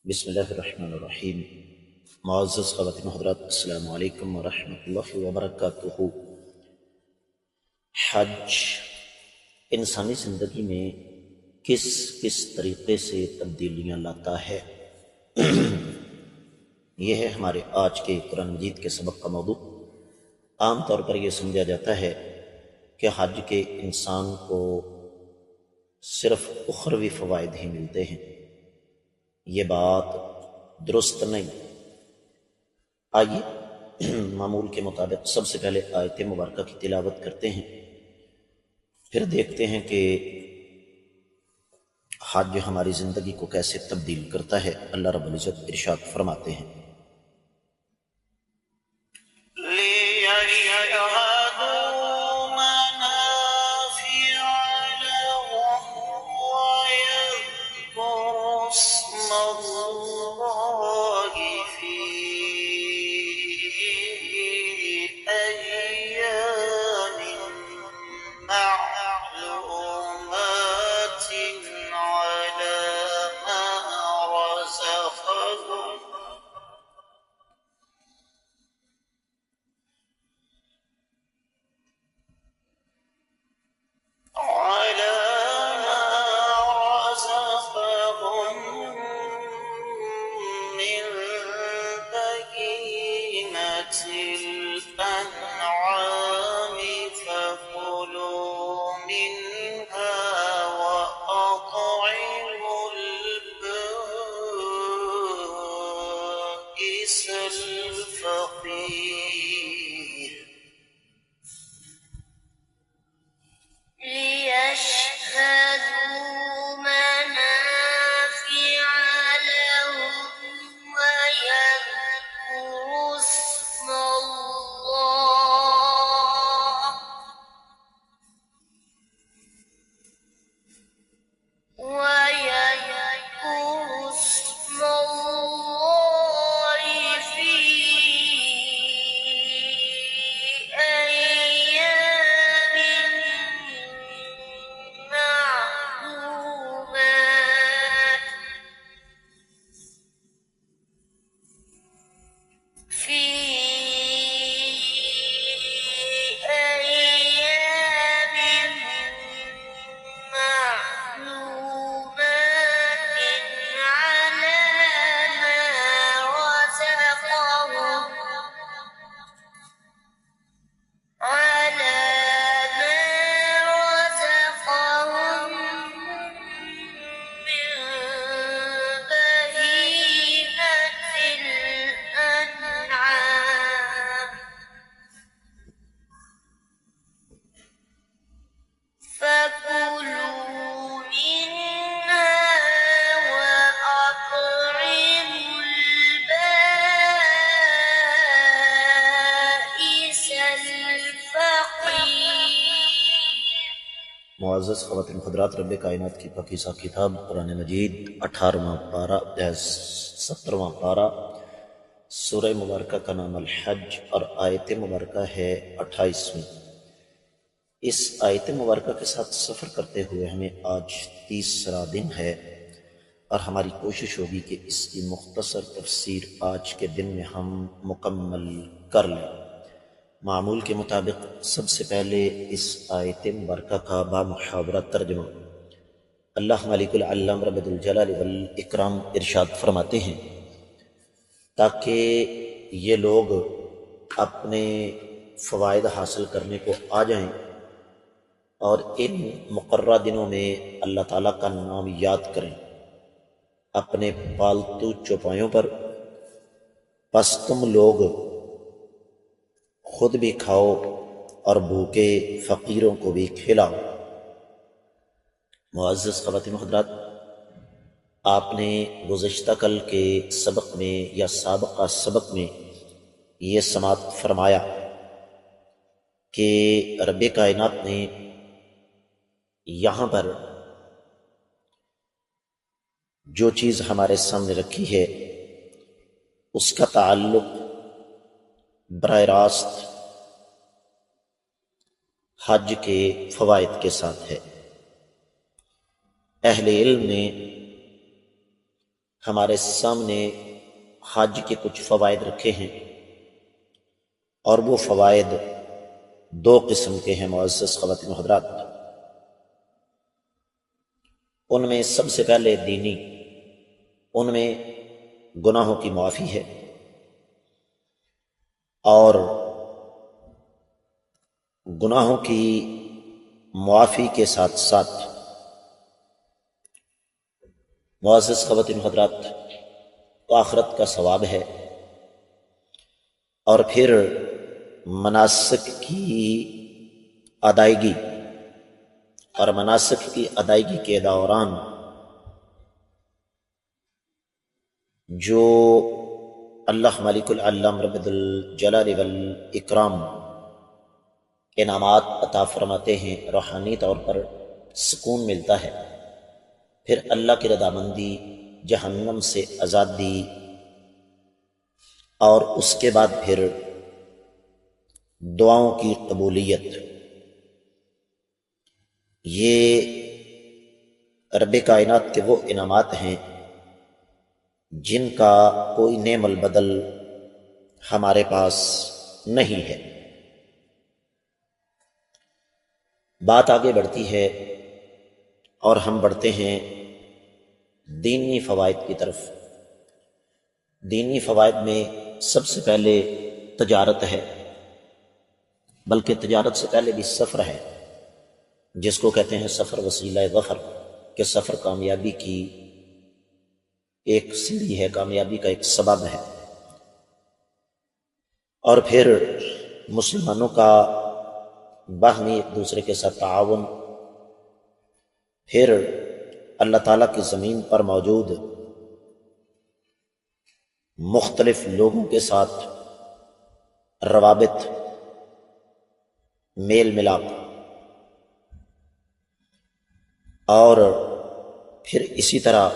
بسم اللہ الرحمن الرحیم۔ معزز خواتین و حضرات، السلام علیکم ورحمۃ اللہ وبرکاتہ۔ حج انسانی زندگی میں کس کس طریقے سے تبدیلیاں لاتا ہے، یہ ہے ہمارے آج کے قرآن مجید کے سبق کا موضوع۔ عام طور پر یہ سمجھا جاتا ہے کہ حج کے انسان کو صرف اخروی فوائد ہی ملتے ہیں۔ یہ بات درست نہیں۔ آئیے معمول کے مطابق سب سے پہلے آیت مبارکہ کی تلاوت کرتے ہیں، پھر دیکھتے ہیں کہ حج ہماری زندگی کو کیسے تبدیل کرتا ہے۔ اللہ رب العزت ارشاد فرماتے ہیں، معزز خواتین حضرات، رب کائنات کی پاکیزہ کتاب قرآن مجید 18واں پارہ 17واں پارہ سورہ مبارکہ کا نام الحج اور آیت مبارکہ ہے 28ویں۔ اس آیت مبارکہ کے ساتھ سفر کرتے ہوئے ہمیں آج تیسرا دن ہے، اور ہماری کوشش ہوگی کہ اس کی مختصر تفسیر آج کے دن میں ہم مکمل کر لیں۔ معمول کے مطابق سب سے پہلے اس آیت مبارکہ کا بامحاورہ ترجمہ اللہ مالک العلم رب الجلال والاکرام ارشاد فرماتے ہیں، تاکہ یہ لوگ اپنے فوائد حاصل کرنے کو آ جائیں اور ان مقررہ دنوں میں اللہ تعالیٰ کا نام یاد کریں اپنے پالتو چوپایوں پر، پس تم لوگ خود بھی کھاؤ اور بھوکے فقیروں کو بھی کھلاؤ۔ معزز خواتین و حضرات، آپ نے گزشتہ کل کے سبق میں یا سابقہ سبق میں یہ سماعت فرمایا کہ رب کائنات نے یہاں پر جو چیز ہمارے سامنے رکھی ہے اس کا تعلق براہ راست حج کے فوائد کے ساتھ ہے۔ اہل علم نے ہمارے سامنے حج کے کچھ فوائد رکھے ہیں، اور وہ فوائد دو قسم کے ہیں معزز خواتین و حضرات۔ ان میں سب سے پہلے دینی، ان میں گناہوں کی معافی ہے، اور گناہوں کی معافی کے ساتھ ساتھ معزز خواتین و حضرات آخرت کا ثواب ہے، اور پھر مناسک کی ادائیگی، اور مناسک کی ادائیگی کے دوران جو اللہ مالک العلم رب الجلال والاکرام انعامات عطا فرماتے ہیں، روحانی طور پر سکون ملتا ہے، پھر اللہ کی رضامندی، جہنم سے آزادی، اور اس کے بعد پھر دعاؤں کی قبولیت۔ یہ رب کائنات کے وہ انعامات ہیں جن کا کوئی نعم البدل ہمارے پاس نہیں ہے۔ بات آگے بڑھتی ہے اور ہم بڑھتے ہیں دینی فوائد کی طرف۔ دینی فوائد میں سب سے پہلے تجارت ہے، بلکہ تجارت سے پہلے بھی سفر ہے، جس کو کہتے ہیں سفر وسیلہ ظفر، کہ سفر کامیابی کی ایک سیڑھی ہے، کامیابی کا ایک سبب ہے۔ اور پھر مسلمانوں کا باہمی ایک دوسرے کے ساتھ تعاون، پھر اللہ تعالیٰ کی زمین پر موجود مختلف لوگوں کے ساتھ روابط، میل ملاپ، اور پھر اسی طرح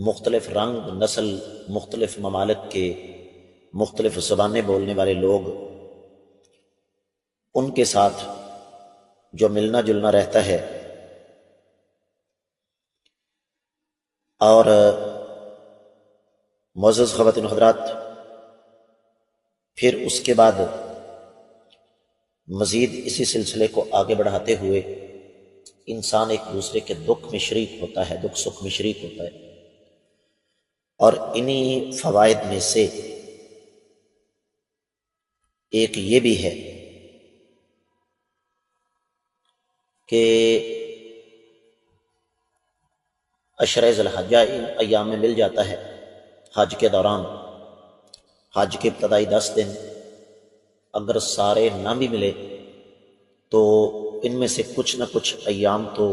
مختلف رنگ، نسل، مختلف ممالک کے مختلف زبانیں بولنے والے لوگ، ان کے ساتھ جو ملنا جلنا رہتا ہے، اور معزز خواتین و حضرات پھر اس کے بعد مزید اسی سلسلے کو آگے بڑھاتے ہوئے انسان ایک دوسرے کے دکھ میں شریک ہوتا ہے، دکھ سکھ میں شریک ہوتا ہے۔ اور انہی فوائد میں سے ایک یہ بھی ہے کہ عشرہ ذی الحجہ ان ایام میں مل جاتا ہے حج کے دوران۔ حج کے ابتدائی 10 دن اگر سارے نہ بھی ملے تو ان میں سے کچھ نہ کچھ ایام تو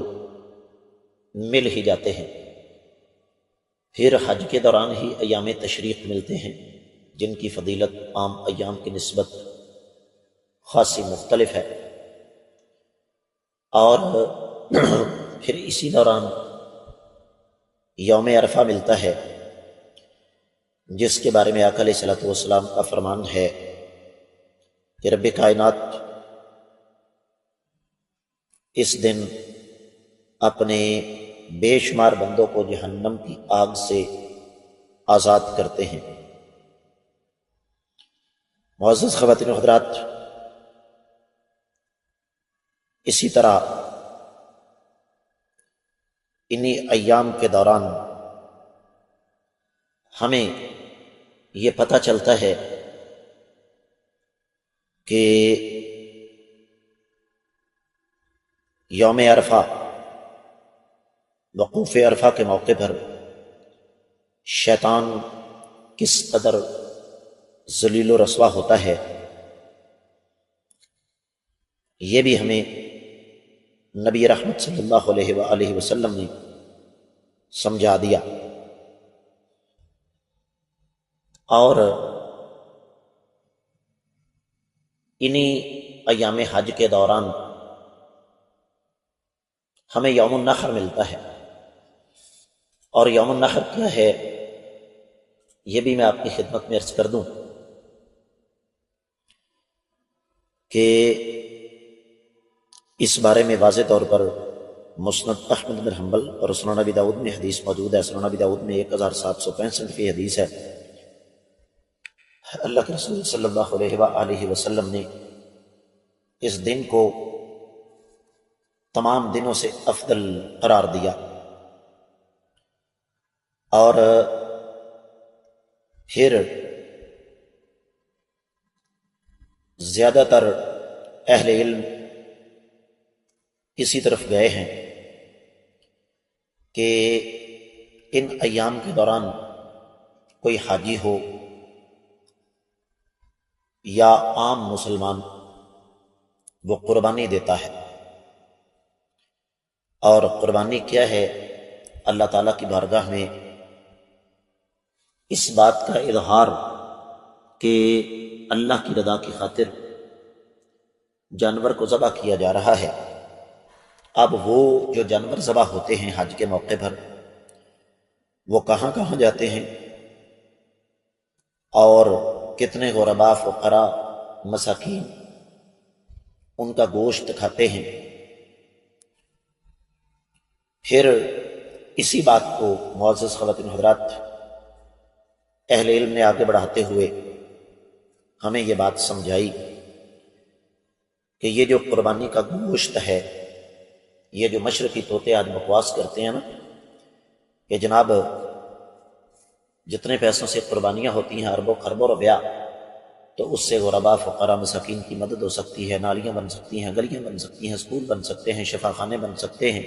مل ہی جاتے ہیں۔ پھر حج کے دوران ہی ایام تشریق ملتے ہیں، جن کی فضیلت عام ایام کی نسبت خاصی مختلف ہے۔ اور پھر اسی دوران یوم عرفہ ملتا ہے، جس کے بارے میں آقا علیہ الصلوۃ والسلام کا فرمان ہے کہ رب کائنات اس دن اپنے بے شمار بندوں کو جہنم کی آگ سے آزاد کرتے ہیں۔ معزز خواتین و حضرات، اسی طرح انہی ایام کے دوران ہمیں یہ پتہ چلتا ہے کہ یوم عرفہ، وقوف عرفہ کے موقع پر شیطان کس قدر ذلیل و رسوا ہوتا ہے، یہ بھی ہمیں نبی رحمت صلی اللہ علیہ وآلہ وسلم نے سمجھا دیا۔ اور انہی ایام حج کے دوران ہمیں یوم النحر ملتا ہے، اور یوم النحر کیا ہے یہ بھی میں آپ کی خدمت میں عرض کر دوں کہ اس بارے میں واضح طور پر مسند احمد بن حنبل اور سنن ابی داؤد میں حدیث موجود ہے۔ سنن ابی داؤد میں 1765 حدیث ہے۔ اللہ کے رسول صلی اللہ علیہ وآلہ وسلم نے اس دن کو تمام دنوں سے افضل قرار دیا، اور پھر زیادہ تر اہل علم اسی طرف گئے ہیں کہ ان ایام کے دوران کوئی حاجی ہو یا عام مسلمان وہ قربانی دیتا ہے، اور قربانی کیا ہے؟ اللہ تعالیٰ کی بارگاہ میں اس بات کا اظہار کہ اللہ کی رضا کی خاطر جانور کو ذبح کیا جا رہا ہے۔ اب وہ جو جانور ذبح ہوتے ہیں حج کے موقع پر، وہ کہاں کہاں جاتے ہیں اور کتنے غرباء فقراء مساکین ان کا گوشت کھاتے ہیں۔ پھر اسی بات کو معزز خواتین حضرات اہل علم نے آگے بڑھاتے ہوئے ہمیں یہ بات سمجھائی کہ یہ جو قربانی کا گوشت ہے، یہ جو مشرقی طوطے آج بکواس کرتے ہیں نا کہ جناب جتنے پیسوں سے قربانیاں ہوتی ہیں اربوں خربوں روپیہ، تو اس سے غرباء فقراء مساکین کی مدد ہو سکتی ہے، نالیاں بن سکتی ہیں، گلیاں بن سکتی ہیں، اسکول بن سکتے ہیں، شفا خانے بن سکتے ہیں،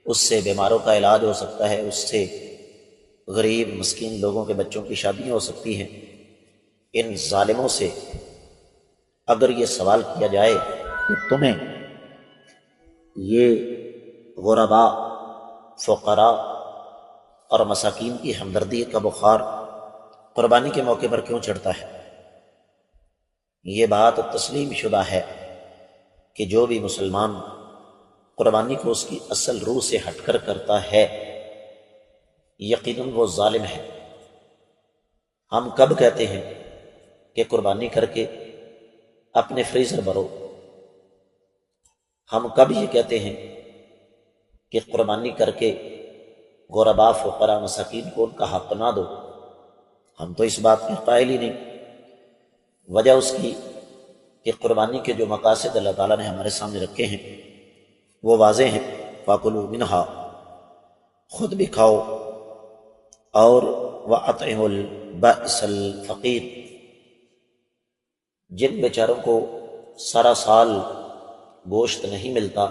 اس سے بیماروں کا علاج ہو سکتا ہے، اس سے غریب مسکین لوگوں کے بچوں کی شادیاں ہو سکتی ہیں۔ ان ظالموں سے اگر یہ سوال کیا جائے کہ تمہیں یہ غرباء فقراء اور مساکین کی ہمدردی کا بخار قربانی کے موقع پر کیوں چڑھتا ہے، یہ بات تسلیم شدہ ہے کہ جو بھی مسلمان قربانی کو اس کی اصل روح سے ہٹ کر کرتا ہے یقیناً وہ ظالم ہے۔ ہم کب کہتے ہیں کہ قربانی کر کے اپنے فریزر بھرو؟ ہم کب یہ کہتے ہیں کہ قربانی کر کے غرباء فقراء مساکین کو ان کا حق نہ دو؟ ہم تو اس بات کے قائل ہی نہیں۔ وجہ اس کی کہ قربانی کے جو مقاصد اللہ تعالیٰ نے ہمارے سامنے رکھے ہیں وہ واضح ہیں۔ فَكُلُوا مِنْهَا، خود بھی کھاؤ، اور وَأَطْعِمُوا الْبَائِسَ الْفَقِيرَ، جن بیچاروں کو سارا سال گوشت نہیں ملتا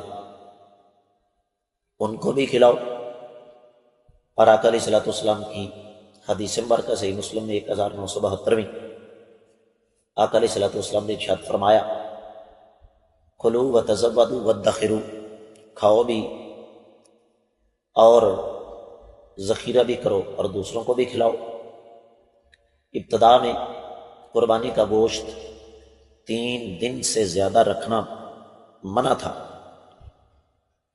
ان کو بھی کھلاؤ۔ اور آقا علیہ الصلوۃ والسلام کی حدیث مبارکہ صحیح مسلم میں 1972، آقا علیہ الصلوۃ والسلام نے ارشاد فرمایا کُلُوا وَتَزَوَّدُوا وَادَّخِرُوا، کھاؤ بھی اور ذخیرہ بھی کرو اور دوسروں کو بھی کھلاؤ۔ ابتدا میں قربانی کا گوشت 3 دن سے زیادہ رکھنا منع تھا،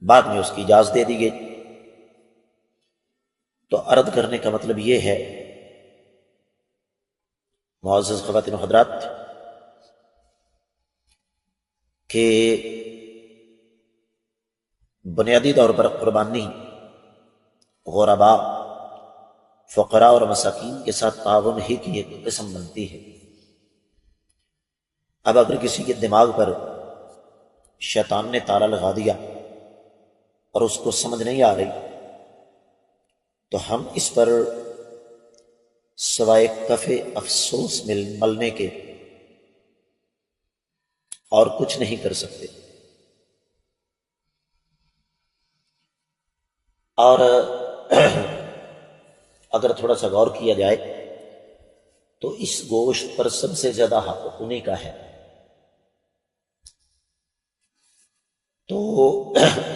بعد میں اس کی اجازت دے دی گئی۔ تو عرض کرنے کا مطلب یہ ہے معزز خواتین و حضرات کہ بنیادی طور پر قربانی غرباء فقراء اور مساکین کے ساتھ تعاون ہی کی ایک قسم بنتی ہے۔ اب اگر کسی کے دماغ پر شیطان نے تالا لگا دیا اور اس کو سمجھ نہیں آ رہی تو ہم اس پر سوائے کف افسوس ملنے کے اور کچھ نہیں کر سکتے۔ اور اگر تھوڑا سا غور کیا جائے تو اس گوشت پر سب سے زیادہ حق انہی کا ہے۔ تو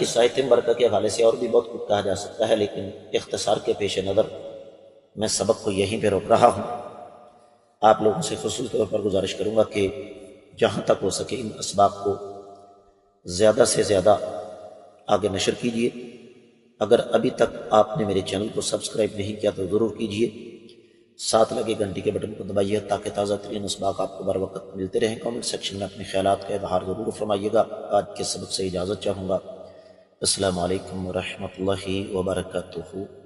اس آیت مبارکہ کے حوالے سے اور بھی بہت کچھ کہا جا سکتا ہے، لیکن اختصار کے پیش نظر میں سبق کو یہیں پہ روک رہا ہوں۔ آپ لوگوں سے خصوصی طور پر گزارش کروں گا کہ جہاں تک ہو سکے ان اسباب کو زیادہ سے زیادہ آگے نشر کیجیے۔ اگر ابھی تک آپ نے میرے چینل کو سبسکرائب نہیں کیا تو ضرور کیجیے، ساتھ لگے گھنٹی کے بٹن کو دبائیے تاکہ تازہ ترین اسباق آپ کو بر وقت ملتے رہیں۔ کامنٹ سیکشن میں اپنے خیالات کا اظہار ضرور فرمائیے گا۔ آج کے سبق سے اجازت چاہوں گا۔ السلام علیکم ورحمۃ اللہ وبرکاتہ.